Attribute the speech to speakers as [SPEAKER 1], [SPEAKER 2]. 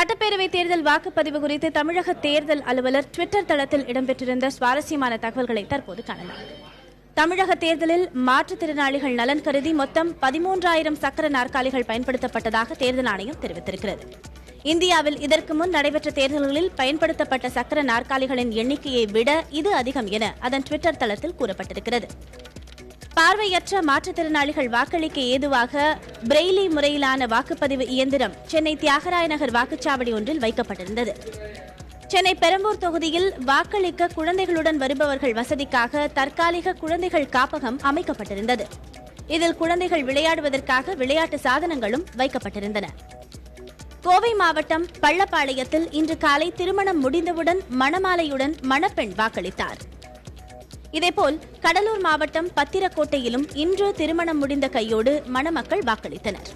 [SPEAKER 1] சட்டப்பேரவை தேர்தல் வாக்குப்பதிவு குறித்து தமிழக தேர்தல் அலுவலர் ட்விட்டர் தளத்தில் இடம்பெற்றிருந்த சுவாரஸ்யமான தகவல்களை தற்போது காணலாம். தமிழக தேர்தலில் மாற்றுத்திறனாளிகள் நலன் கருதி மொத்தம் 13,000 சக்கர நாற்காலிகள் பயன்படுத்தப்பட்டதாக தேர்தல் ஆணையம் தெரிவித்திருக்கிறது. இந்தியாவில் இதற்கு முன் நடைபெற்ற தேர்தல்களில் பயன்படுத்தப்பட்ட சக்கர நாற்காலிகளின் எண்ணிக்கையை விட இது அதிகம் என அதன் ட்விட்டர் தளத்தில் கூறப்பட்டிருக்கிறது. பார்வையற்ற மாற்றுத்திறனாளிகள் வாக்களிக்க ஏதுவாக பிரெய்லி முறையிலான வாக்குப்பதிவு இயந்திரம் சென்னை தியாகராய நகர் வாக்குச்சாவடி ஒன்றில் வைக்கப்பட்டிருந்தது. சென்னை பெரம்பூர் தொகுதியில் வாக்களிக்க குழந்தைகளுடன் வருபவர்கள் வசதிக்காக தற்காலிக குழந்தைகள் காப்பகம் அமைக்கப்பட்டிருந்தது. இதில் குழந்தைகள் விளையாடுவதற்காக விளையாட்டு சாதனங்களும் வைக்கப்பட்டிருந்தன. கோவை மாவட்டம் பள்ளப்பாளையத்தில் இன்று காலை திருமணம் முடிந்தவுடன் மணமாலையுடன் மணப்பெண் வாக்களித்தார். இதேபோல் கடலூர் மாவட்டம் பத்திரக்கோட்டையிலும் இன்று திருமணம் முடிந்த கையோடு மணமக்கள் வாக்களித்தனர்.